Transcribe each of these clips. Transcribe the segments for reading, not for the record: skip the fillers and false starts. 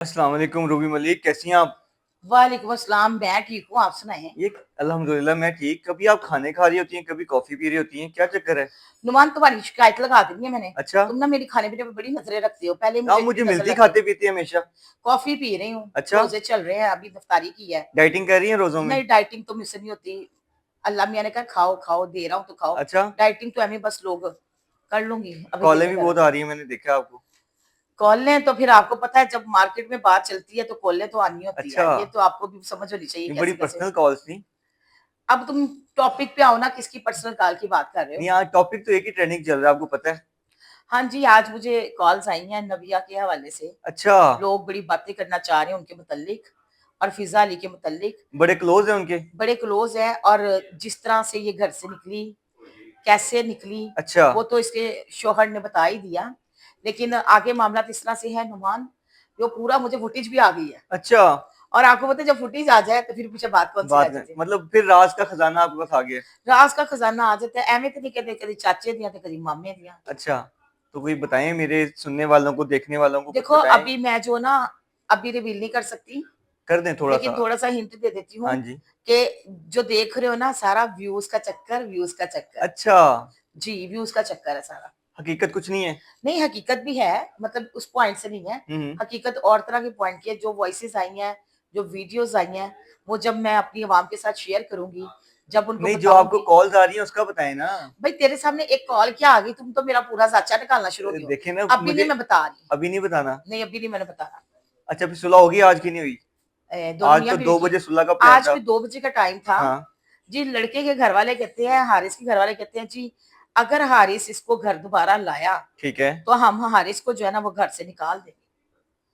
अस्सलाम वालेकुम रूबी मलिक, कैसी हैं आप? वालेकुम अस्सलाम। मैं ठीक हूँ, आप सुनाएं। ये अल्हम्दुलिल्लाह मैं ठीक। कभी आप खाने खा रही होती हैं, कभी कॉफी पी रही होती हैं, क्या चक्कर है? नुमान, तुम्हारी शिकायत लगा दी है मैंने। अच्छा। तुम ना मेरी खाने पीने पे बड़ी नजरें रखती हो, पहले आप मुझे इतनी मुझे नजर मिलती लगती खाते थी। पीते हमेशा। कॉफी पी रही हूँ, अच्छा। रोजे चल रहे हैं, अभी इफ्तारी की है। डाइटिंग कर रही हैं रोजों में? नहीं, डाइटिंग तो मुझसे नहीं होती। अल्लाह मियाँ ने कहा खाओ खाओ, दे रहा हूँ तो खाओ। अच्छा। डाइटिंग तो हमें बस लोग कर लूंगी, अभी दिल कॉलें नहीं भी कर बहुत रहा। आ रही है, मैंने देखा आपको। कॉलें तो फिर आपको पता है, जब मार्केट में बात चलती है तो कॉलें तो आनी होती अच्छा। है, ये तो आपको भी समझ होनी चाहिए ये बड़ी कैसे कैसे। पर्सनल कॉल्स थी। अब तुम टॉपिक पे आओ ना, किसकी पर्सनल कॉल की बात कर रहे नहीं, हो। आज टॉपिक तो एक ही ट्रेंडिंग चल रहा है, आपको पता है। हाँ जी, आज मुझे कॉल्स आई हैं नबिया के हवाले से। अच्छा। लोग बड़ी बातें करना चाह रहे हैं उनके मुतल्लिक, और फिजा अली के मुतल्लिक। बड़े क्लोज हैं उनके? बड़े क्लोज है, और जिस तरह से ये घर से निकली, कैसे निकली, अच्छा। वो तो इसके शोहर ने बता ही दिया। लेकिन आगे मामला इस तरह से है नुमान, जो पूरा मुझे फुटेज भी आ गई है। अच्छा। और आपको पता है, जब फुटेज आ जाए तो फिर पीछे बात कौन सी रह बात में जाती है। मतलब फिर राज का खजाना आपके पास आ गया। राज का खजाना आ जाता है, एवं तो नहीं कहते, कभी चाचे दिया तो कभी मामे दिया। अच्छा। तो कोई बताएं, मेरे सुनने वालों को, देखने वालों को कुछ देखो, बताएं। अभी मैं जो ना, अभी रिवील नहीं कर सकती, कर दें थोड़ा लेकिन सा। थोड़ा सा हिंट दे देती हाँ हूँ जी। कि जो देख रहे हो ना, सारा व्यूज का चक्कर, व्यूज का चक्कर। अच्छा। जी, व्यूज का चक्कर है सारा। हकीकत कुछ नहीं है। नहीं, हकीकत भी है, मतलब उस पॉइंट से नहीं है। हम्म। हकीकत और तरह के पॉइंट की है। जो वॉइसेस आई हैं, जो वीडियोस आई हैं, वो जब मैं अपनी आवाम के साथ शेयर करूंगी, जब उनको नहीं, जो आपको बताऊंगी। कॉल्स आ रही है उसका बताएं ना। भाई, तेरे सामने एक कॉल क्या आ गई, तुम तो मेरा पूरा जाचा निकालना शुरू हो गए हो। देखे ना अभी नहीं मुझे। मैं बता रही। अभी नहीं बताना। नहीं, अभी नहीं मैंने बताना। अच्छा, फिर सुलह होगी आज की नहीं हुई? दोनों आज मियाँ तो बीवी दो की। बजे सुलह का प्लान आज था। भी 2 बजे का टाइम था। हाँ। जी, लड़के के घर वाले कहते हैं, हारिस के घर वाले कहते हैं जी, अगर हारिस इसको घर दोबारा लाया ठीक है। तो हम हारिस को जो है ना वो घर से निकाल देंगे।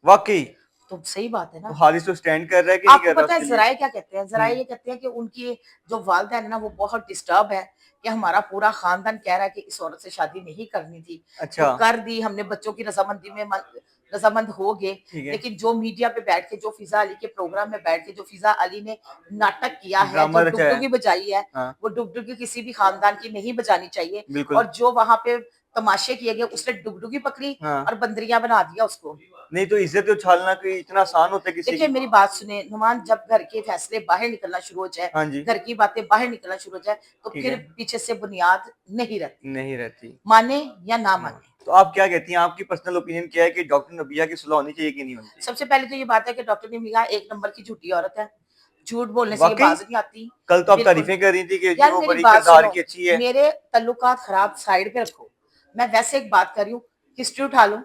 वाकई? तो सही बात है तो ना। हारिस तो स्टैंड कर रहा है कि नहीं आपको कर रहा पता है उसके लिए? जराए क्या कहते हैं, जराए हम्म। ये कहते हैं कि उनकी जो वालदा है ना, वो बहुत डिस्टर्ब है, कि हमारा पूरा खानदान कह रहा है कि इस औरत से शादी नहीं करनी थी, तो अच्छा। कर दी हमने, बच्चों की रजामंदी में रजामंद हो गए। ठीक है। लेकिन जो मीडिया पे बैठ के, जो फिजा अली के प्रोग्राम में बैठ के जो फिजा अली ने नाटक किया है, जो ड्रामा रचा है। डुगडुगी बजाई है, हाँ। वो डुगडुगी किसी भी खानदान की नहीं बजानी चाहिए। बिल्कुल। और जो वहां पे तमाशे किए गए, उसने डुगडुगी पकड़ी हाँ। और बंदरिया बना दिया उसको। नहीं तो इज्जत उछालना कोई इतना आसान होता है किसी देखिए, की? मेरी बात सुने नुमान, जब घर के फैसले बाहर निकलना शुरू हो जाए, हाँ जी। घर की बातें बाहर निकलना शुरू हो जाए, तो ठीक फिर है। पीछे से बुनियाद नहीं रहती। नहीं रहती। माने या ना हाँ। माने। तो आप क्या कहती हैं, आपकी पर्सनल ओपिनियन क्या है कि डॉक्टर नबिया की सुलह होनी चाहिए कि नहीं होनी चाहिए? सबसे पहले तो ये बात है कि डॉक्टर निमिया एक नंबर की झूठी औरत है। झूठ बोलने से ये वाकई? बाज नहीं आती। कल तो आप बिल्कुल। तारीफें कर रही थी कि जी यार, वो मेरी बड़ी बात किरदार सुनो। की अच्छी है। मेरे तल्लुकात खराब साइड पे रखो। मैं वैसे एक बात कर रही हूँ। हिस्ट्री उठा लो,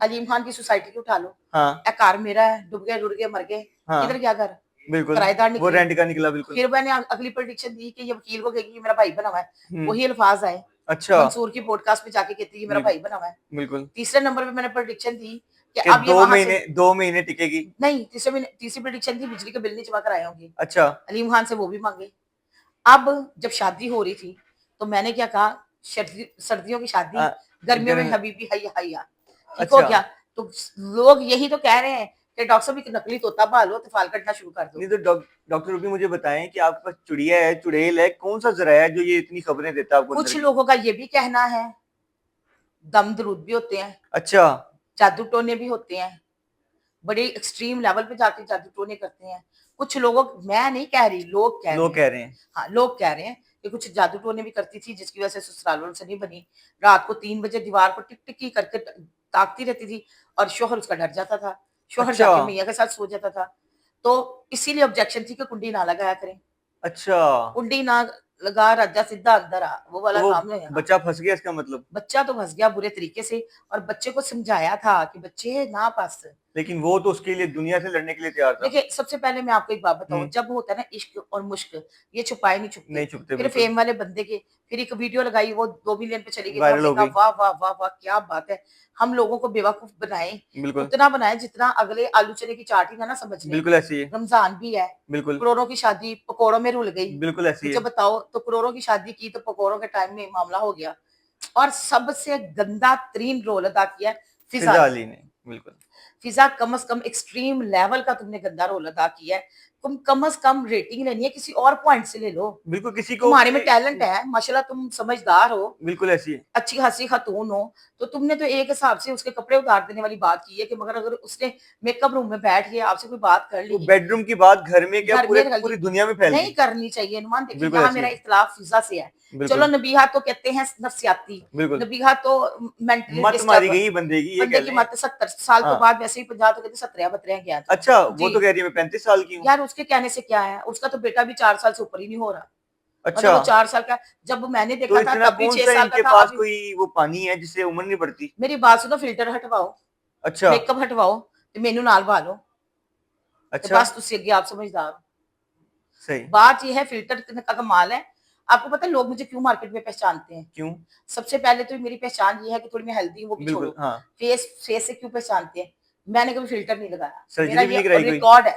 अलीम खान की सोसाइटी की उठा लो। हाँ। ए कार मेरा है, डूब गए रुड़ गए मर गए, हाँ। किधर गया घर? बिल्कुल। किराएदार वो निकले। रेंट का निकला, बिल्कुल। फिर मैंने अगली प्रोडिक्शन दी कि ये वकील को कहेगी ये मेरा भाई बना हुआ है। हम्म। वही अल्फाज आए। अच्छा। मंसूर की पॉडकास्ट में जाके कहती है ये मेरा बिल्कुल। भाई बना हुआ है। बिल्कुल। तीसरे नंबर पे मैंने प्रोडिक्शन दी कि कि अब ये वहां से। 2 महीने टिकेगी। नहीं, तीसरी प्रोडिक्शन थी बिजली के बिल नहीं जमा कराए होंगे। अच्छा। अलीम खान से वो भी मांगे। अब जब शादी हो रही थी, तो मैंने क्या कहा, सर्दियों की शादी, आ, गर्मियों में गर्म। हबीबी हैया हैया। ठीक हो अच्छा। गया। तो लोग यही तो कह रहे हैं कि डॉक्टर साहब एक नकली तोता पालो तो फाल कटना शुरू कर दो। नहीं तो डॉक्टर रूबी मुझे बताएं कि आपके पास चुड़िया है, चुड़ैल है, कौन सा जराया है जो ये इतनी खबरें देता है आपको अंदर कुछ की? लोगों का ये भी कहना है, दम दरूद भी होते हैं, अच्छा। जादू टोने भी होते हैं, बड़े एक्सट्रीम लेवल पे जाके जादू टोने करते हैं। कुछ लोगों, मैं नहीं कह रही, लोग कह रहे लोग हैं। कह रहे हैं। हाँ, लोग कह रहे हैं कि कुछ जादू टोने भी करती थी, जिसकी वजह से ससुरालों से नहीं बनी। रात को 3 बजे दीवार को टिक टिक करके ताकती रहती थी, और शोहर उसका डर जाता था। शोहर अच्छा। जाके मैया के साथ सो जाता था। तो इसीलिए ऑब्जेक्शन थी कि कुंडी ना लगाया करें। अच्छा। कुंडी ना लगा, राजा सीधा अंदर आ, वो तो वाला वो काम नहीं है। बच्चा फंस गया इसका मतलब? बच्चा तो फंस गया बुरे तरीके से। और बच्चे को समझाया था कि बच्चे ना पास। लेकिन वो तो उसके लिए दुनिया से लड़ने के लिए तैयार था। देखिए, सबसे पहले मैं आपको एक बात बताऊं, हम्म। जब होता है ना इश्क और मुश्क, ये छुपाए नहीं छुपते। नहीं छुपते, फिर बिल्कुल। फेम वाले बंदे के, फिर एक वीडियो लगाई, वो 2 मिलियन पे चली गई, तो वायरल हमने हो कहा गई। वाह वाह वाह वाह, क्या बात है। हम लोगों को बेवकूफ बनाए। बिल्कुल। उतना बनाए जितना अगले आलू चने की चाट ही ना समझ लें। बिल्कुल ऐसी है। रमजान भी है। बिल्कुल। करोड़ों की शादी पकौड़ों में रुल गई। बिल्कुल ऐसी मुझे है। बताओ, तो करोड़ों की शादी की तो पकौड़ों के टाइम में मामला हो गया। और सबसे गंदा तरीन रोल अदा किया फिजा फिजा ने। अली ने। बिल्कुल। फिजा कम से कम एक्सट्रीम लेवल का तुमने गंदा रोल अदा किया है। कम से कम रेटिंग लेनी है किसी और पॉइंट से ले लो। बिल्कुल किसी को तुम्हारे में टैलेंट है माशाल्लाह, तुम समझदार हो, बिल्कुल ऐसी है। अच्छी खासी खातून हो, तो तुमने तो एक हिसाब से उसके कपड़े उतार देने वाली बात की है कि मगर अगर उसने मेकअप रूम में बैठ के आपसे कोई बात कर वो ली, बेडरूम की बात घर में क्या घर पूरे में कर ली, पूरी दुनिया में फैल नहीं गई। करनी चाहिए। नुमान देखिए बिल्कुल यहाँ ऐसी मेरा है। इख्तिलाफ फिजा से है। चलो बिल्कुल, नबीहा तो कहते हैं नफ्सियाती, बिल्कुल। नबीहा तो मेंटली मत मारी डिस्टर्ब, गई बंदे की ये बंदे कह की लें। मत 70 साल तो हाँ। बाद वैसे ही 50 तो कहते 17 बतरे गया तो अच्छा, वो जी। तो कह रही है मैं 35 साल की हूँ। यार उसके कहने से क्या है, उसका तो बेटा भी 4 साल से ऊपर ही नहीं हो रहा। मतलब अच्छा, वो 4 साल का, जब मैंने तो देखा था इतना तब भी 6 कौन-सा साल का इनके था पास अभी। कोई वो पानी है जिससे उम्र नहीं बढ़ती? मेरी बात सुनो, फिल्टर हटवाओ, अच्छा, मेकअप हटवाओ ते मेनू नाल भालो ते अच्छा, बस तुसी अगे आप समझदार हो। सही। बात ये है फिल्टर का कमाल है। आपको पता है लोग मुझे क्यों मार्केट में पहचानते हैं? क्यों? सबसे पहले तो मेरी पहचान ये है कि थोड़ी मैं हेल्दी हूँ, वो भी छोड़ो। बिल्कुल, हाँ। फेस फेस से क्यों पहचानते हैं? मैंने कभी फिल्टर नहीं लगाया। मेरा सर्जरी भी ये नहीं कराई कोई? रिकॉर्ड है,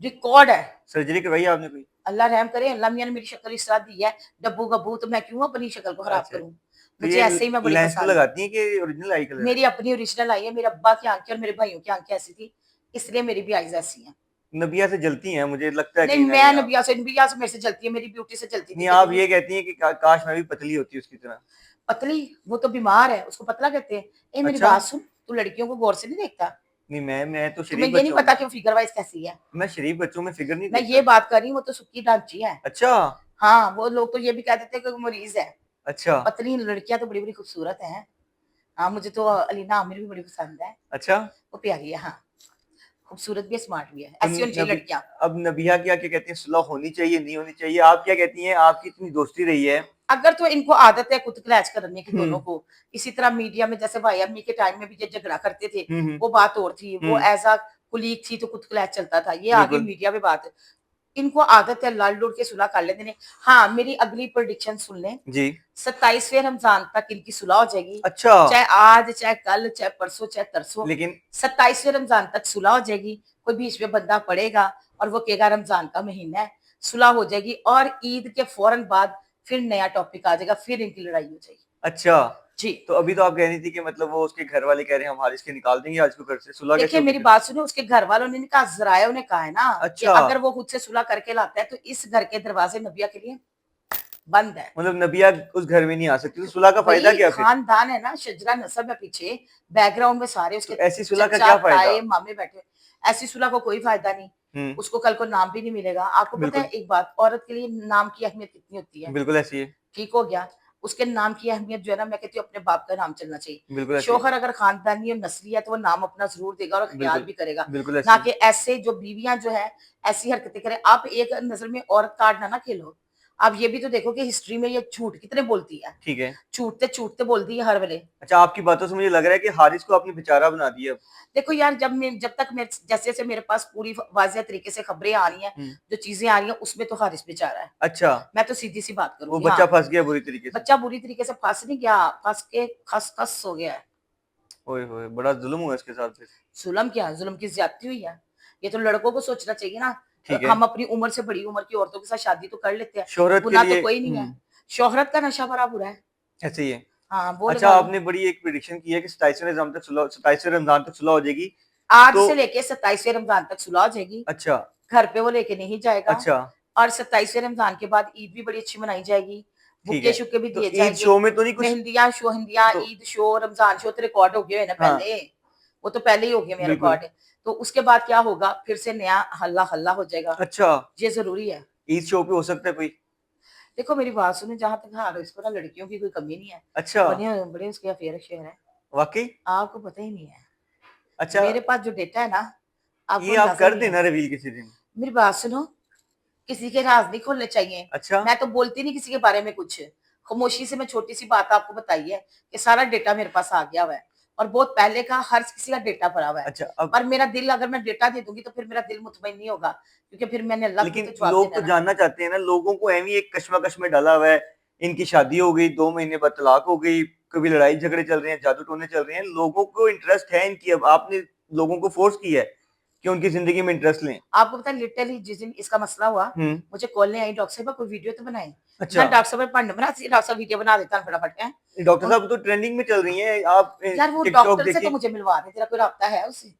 रिकॉर्ड है। सर्जरी करवाई है आपने कोई? अल्लाह रहम करे, अल्लाह मियाँ ने मेरी शक्ल इस तरह दी है, डब्बू गब्बू, तो मैं क्यों अपनी शक्ल को खराब अच्छा, करूँ? तो मुझे ये ऐसे ही मैं बड़ी लेंस में पसंद हूँ। लगाती हैं कि ओरिजिनल आई कलर है? मेरी अपनी ओरिजिनल आई है, मेरे अब्बा की आँखें और मेरे भाइयों की आँखें ऐसी थी, इसलिए मेरी भी आईज़ ऐसी हैं। नबिया से जलती हैं मुझे लगता है नहीं, कहीं न कहीं मैं आप। नबिया से मेरे से जलती है, मेरी ब्यूटी से जलती थी नहीं, कभी आप नहीं। ये कहती हैं कि काश मैं भी पतली होती उसकी तरह। पतली, वो तो बीमार है, उसको पतला कहते हैं। ए मेरी अच्छा, बात सुन, तू लड़कियों को गौर से नहीं देखता? नहीं मैं तो तुम्हें शरीफ ये नहीं बच्चों में पता कि वो फिगर वाइज़ कैसी है? मैं शरीफ बच्चों में फिगर नहीं मैं ये देखता। बात कर रही हूँ, वो तो सुक्की ढांची है। अच्छा, हाँ, वो लोग तो ये भी कह देते हैं कि वो मरीज़ है। अच्छा, पतली लड़कियाँ तो बड़ी-बड़ी खूबसूरत हैं। हाँ, मुझे तो अलीना आमिर भी बड़ी पसंद है, अच्छा। वो प्यारी है, हाँ। खूबसूरत भी है, स्मार्ट भी है, तो ऐसी होनी चाहिए नबी लड़कियाँ। अब नबिया क्या कहती हैं सुलह होनी चाहिए, नहीं होनी चाहिए? आप क्या कहती हैं? आपकी इतनी दोस्ती रही है। अगर तो इनको आदत है कुत्ते क्लैच करने की हुँ, दोनों को, इसी तरह मीडिया में जैसे भाई अम्मी के टाइम में भी ये झगड़ा करते थे, हुँ, हुँ, वो बात और थी। वो हुँ, एज़ अ कुलीग थी तो कुत्ते क्लैच चलता था। ये आ गई बिल्कुल। मीडिया में बात। इनको आदत है लड़-लुड़ के सुलह कर लेते हैं। हाँ, मेरी अगली प्रेडिक्शन सुन लें, जी। 27वें रमज़ान तक इनकी सुलह हो जाएगी। अच्छा, चाहे आज, चाहे कल, चाहे परसों, चाहे तरसों, लेकिन 27वें रमज़ान तक सुलह हो जाएगी। कोई बीच में बंदा पड़ेगा और वो कहेगा रमज़ान का महीना है, सुलह हो जाएगी और ईद के फौरन बाद फिर नया टॉपिक आ जाएगा, फिर इनकी लड़ाई हो जाएगी। अच्छा, जी। तो अभी तो आप कह रही थी कि मतलब वो उसके घर वाले कह रहे हैं हम हारिस के निकाल देंगे आज को घर से, सुलह कैसे देखिए होगी मेरी फिर? बात सुनो, उसके घर वालों ने नहीं कहा, ज़राए ने कहा है ना कि अच्छा, अगर वो खुद से सुलह करके लाता है तो इस घर के दरवाजे नबिया के लिए बंद है। मतलब नबिया उस घर में नहीं आ सकती, तो सुलह का फ़ायदा वही क्या फिर? खानदान है ना, शजरा नसब है पीछे, बैकग्राउंड में सारे तो उसके ऐसी सुलह का चचा, क्या फ़ायदा? ताए, मामे बैठे हैं। ऐसी सुलह को कोई फायदा नहीं, हुँ, उसको कल को नाम भी नहीं मिलेगा। आपको पता है बिल्कुल, एक बात, औरत के लिए नाम की अहमियत कितनी होती है? बिल्कुल ऐसी है, ठीक हो गया, उसके नाम की अहमियत जो है ना, मैं कहती हूँ अपने बाप का नाम चलना चाहिए। बिल्कुल ऐसी है, शौहर अगर खानदानी और नस्ली है तो वो नाम अपना ज़रूर देगा और ख्याल बिल्कुल, भी करेगा, बिल्कुल ना ऐसी है। कि ऐसे जो बीवियाँ जो हैं, ऐसी हरकतें करें। आप एक नज़र में औरत कार्ड ना खेलो। आप ये भी तो देखो कि हिस्ट्री में ये झूठ कितने बोलती है। ठीक है। छूटते-छूटते बोलती है हर वेले। अच्छा, आपकी बातों से मुझे लग रहा है कि हारिस को आपने बेचारा बना दिया अब। देखो यार, जब तक मैं जैसे-जैसे मेरे पास पूरी वाज़िह तरीके से खबरें आ रही हैं, हुँ, जो चीज़ें आ रही हैं, उसमें तो हारिस बेचारा है। अच्छा, मैं तो सीधी-सी बात वो करूँगी, बच्चा हाँ। फँस गया बुरी तरीके से। बच्चा बुरी तरीके से फँस नहीं गया, फँस के खस-खस हो गया है। ओए होए! बड़ा ज़ुल्म हुआ इसके साथ फिर। ज़ुल्म क्या, ज़ुल्म की ज़्यादती हुई है। ये तो लड़कों को सोचना चाहिए ना। ठीक है, हम अपनी उम्र से बड़ी उम्र की औरतों के साथ शादी तो कर लेते हैं, शोहरत के गुनाह तो लिए कोई नहीं है। शोहरत का नशा बड़ा बुरा है। ऐसे ही है। हाँ, वो अच्छा, लगा लो। आपने बड़ी एक प्रेडिक्शन की है कि 27वें रमज़ान तक सुलह हो जाएगी। आज तो से लेके 27वें रमज़ान तक सुलह हो जाएगी। अच्छा, घर पे वो लेके नहीं जाएगा अच्छा, और 27वें रमज़ान के बाद ईद भी बड़ी अच्छी मनाई जाएगी। ठीक है। बुक्के-शुक्के भी तो दिए ईद जाएँगे। शो में तो नहीं कुछ मेहंदियाँ, शोहंदियाँ, तो ईद शो, रमज़ान शो तो रिकॉर्ड हो गए हैं ना हाँ, पहले। वो तो पहले ही हो गया मेरा बिल्कुल। रिकॉर्ड। तो उसके बाद क्या होगा, फिर से नया हल्ला-हल्ला हो जाएगा। अच्छा, ये ज़रूरी है। ईद शो पे हो सकता है कोई? देखो मेरी बात सुनो, जहाँ तक हारिस को ना लड़कियों की कोई कमी नहीं है। अच्छा, बने बड़े उसके अफेयर-शेयर हैं। वाक़ई? आपको पता ही नहीं है। अच्छा, मेरे पास जो डेटा है ना, आपको ये आप अंदाज़ा ही कर नहीं है। देना रिवील किसी दिन। मेरी बात सुनो, किसी के राज़ नहीं खोलने चाहिए। अच्छा, मैं तो बोलती नहीं किसी के बारे में कुछ। खामोशी से मैं छोटी-सी बात आपको बताई है कि सारा डेटा मेरे पास आ गया हुआ है और बहुत पहले का हर किसी का डेटा पड़ा हुआ है। अच्छा अब और मेरा दिल, अगर मैं डेटा दे दूँगी तो फिर मेरा दिल मुतमईन नहीं होगा, क्योंकि फिर मैंने अल्लाह को भी लेकिन तो जवाब लोग देना तो है ना। जानना चाहते हैं ना, लोगों को ऐवें ही एक कशमकश में डाला हुआ है। इनकी शादी हो गई, 2 महीने बाद तलाक हो गई, कभी लड़ाई झगड़े चल रहे हैं, जादू-टोने चल रहे हैं। लोगों को इंटरेस्ट है इनकी अब आपने लोगों को फ़ोर्स किया है कि उनकी ज़िंदगी में इंटरेस्ट लें। आपको पता है लिटरली जिस दिन इसका मसला हुआ, हुँ, मुझे कॉलें आई, डॉक्टर साहिबा कोई वीडियो तो बनाएँ। अच्छा। मैं डॉक्टर साहब भंड बनाती, डॉक्टर साहब वीडियो बना देता फटाफट हैं। डॉक्टर उन साहब तो ट्रेंडिंग में चल रही हैं। आप यार वो टिकटॉक डॉक्टर से तो देखिए मुझे मिलवा दे, तेरा कोई राब्ता है उससे?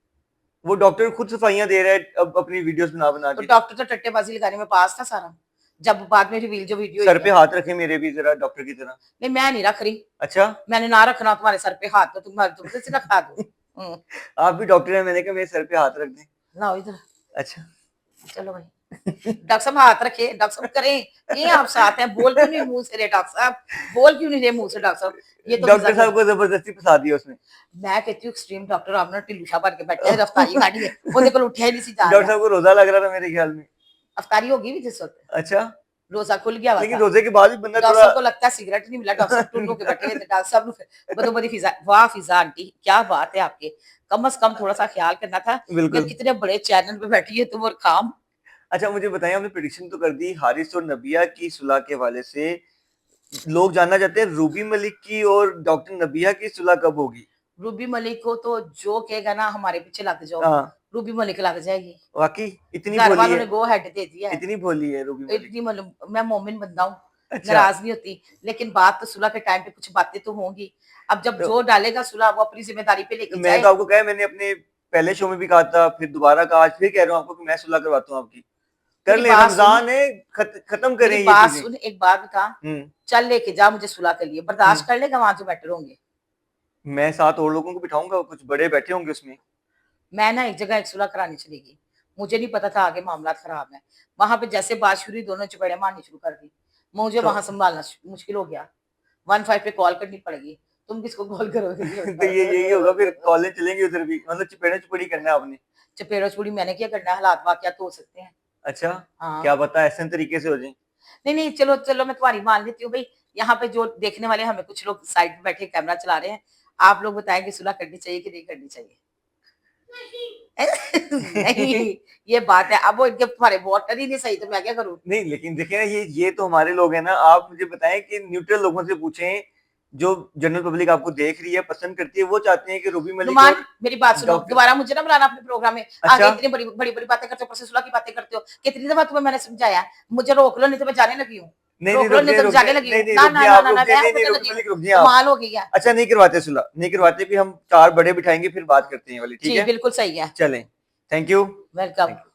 वो डॉक्टर खुद सफाइयां दे रहा है अब अपनी वीडियोस बना तो के। डॉक्टर तो टट्टेबाजी लगाने में पास था सारा, जब बाद में रिवील जो वीडियो सर हुई पे है। हाथ रखे मेरे भी जरा डॉक्टर की तरह। नहीं मैं नहीं रख रही, अच्छा। मैंने ना रखना तुम्हारे सर पे हाथ, तो तुम कैसे रखा दो। आप भी डॉक्टर हैं, मैंने कहा मेरे सर पे हाथ रख दें। लाओ इधर, अच्छा। चलो भाई। डॉक्टर साहब हाथ रखे, डॉक्टर साहब करें, ये आप साथ हैं, बोल क्यों नहीं मुंह से रे डॉक्टर साहब, बोल क्यों नहीं रे मुंह से डॉक्टर साहब, ये तो डॉक्टर फिजा। साहब को जबरदस्ती फंसा दिया उसने। मैं कहती हूँ एक्सट्रीम डॉक्टर आपने टिल्लूशा भर के बैठे है, रफ्तारी गाड़ी है, वो देखो उठिया ही नहीं सी जा डॉक्टर रहा। साहब को रोजा लग रहा था मेरे ख्याल में। अफ्तारी होगी भी जिस वक्त, अच्छा। रोजा खुल गया हुआ लेकिन था। रोजे के बाद भी बंदा डॉक्टर थोड़ा साहब को लगता है सिगरेट नहीं मिला, डॉक्टर साहब टुल्लू के बैठे हुए थे, डॉक्टर साहब बदो बदी फिजा। वाह फिजा आंटी क्या बात है आपके, कम से कम थोड़ा सा ख्याल करना था। ये बिल्कुल। कितने बड़े चैनल पे बैठी है तुम और काम। अच्छा मुझे बताइए, आपने प्रेडिक्शन तो कर दी हारिस और नबिया की सुलह के हवाले से, लोग जानना चाहते हैं रूबी मलिक की और डॉक्टर नबिया की सुलह कब होगी? रूबी मलिक को तो जो कहेगा ना हमारे पीछे लग जाओ, हाँ। रूबी मलिक लग जाएगी। वाकई इतनी घर भोली वालों है? ने गो हेड दे दिया है। इतनी भोली है रूबी मलिक? इतनी मैं मोमिन बंदा हूँ, अच्छा। नाराज नहीं होती, लेकिन बात तो सुलह के टाइम पे कुछ बातें तो होंगी। अब जब तो जो डालेगा सुलह वो अपनी जिम्मेदारी पे लेके मैं जाए। तो आपको कहा, मैंने अपने पहले शो में भी कहा था, फिर दोबारा कहा, आज फिर कह रहा हूँ आपको कि मैं सुलह करवाता हूँ आपकी। कर मेरी ले, बात सुन, रमजान है, खत्म करें मेरी ये बात चीजें। सुन, एक बात बता, हम्म। चल लेके जा मुझे सुलह के लिए, हम्म। बर्दाश्त कर लेगा वहां जो बेटर होंगे। मैं साथ और लोगों को बिठाऊंगा, कुछ बड़े बैठे होंगे उसमें। मैं ना एक जगह एक सुलह करानी चलेगी, मुझे नहीं पता था आगे मामला खराब है। वहां पे जैसे बात शुरू हुई दोनों चपेड़े मारनी शुरू कर दी, मुझे तो वहां संभालना मुश्किल हो गया। 15 पे कॉल करनी पड़ेगी, तुम किसको कॉल करोगे ये तो ये यही होगा फिर, बताओ। कॉलेज चलेंगे उधर भी, मतलब चपेड़ा चुपड़ी करना है आपने? चपेड़ो चूड़ी मैंने क्या करना है, हालात वाकया तो हो सकते हैं। अच्छा। क्या हाँ। पता ऐसे तरीके से हो जाए। नहीं नहीं, चलो चलो मैं तुम्हारी मान लेती हूँ भाई। यहाँ पे जो देखने वाले हमें कुछ लोग साइड में बैठे कैमरा चला रहे हैं, आप लोग बताएंगे सुलह करनी चाहिए कि नहीं करनी चाहिए। नहीं, ये बात है, अब वो इनके तुम्हारे वोटर ही नहीं सही, तो मैं क्या करूँ। नहीं लेकिन देखिए ना, ये तो हमारे लोग हैं ना, आप मुझे बताएं कि न्यूट्रल लोगों से पूछें, जो जनरल पब्लिक आपको देख रही है, पसंद करती है, वो चाहते हैं कि रूबी मलिक नुमान और मेरी बात सुनो, डॉक्टर। दोबारा मुझे ना बुलाना अपने प्रोग्राम में, आगे अच्छा। इतनी बड़ी बड़ी बड़ी बातें करते हो, सुलह की बातें करते हो, कितनी दफा तुम्हें मैंने समझाया, मुझे रोक लो नहीं तो मैं जाने लगी हूँ। नहीं नहीं, रोक लो रुक नहीं जाए तो मैं रुक जाने जाए, लगी नहीं हूँ, नहीं, ना रुक ना जाए ना आप, ना रुक ना, जाए, मैं नहीं नहीं, मुझे रूबी लगी हूँ, मलिक रुक जाए आप। कमाल हो गई है। अच्छा नहीं करवाते सुलह, नहीं करवाते, भी हम 4 बड़े बिठाएंगे फिर बात करते हैं ये वाली, ठीक जी है? बिल्कुल सही है। चलें। Thank you. Welcome. Thank you.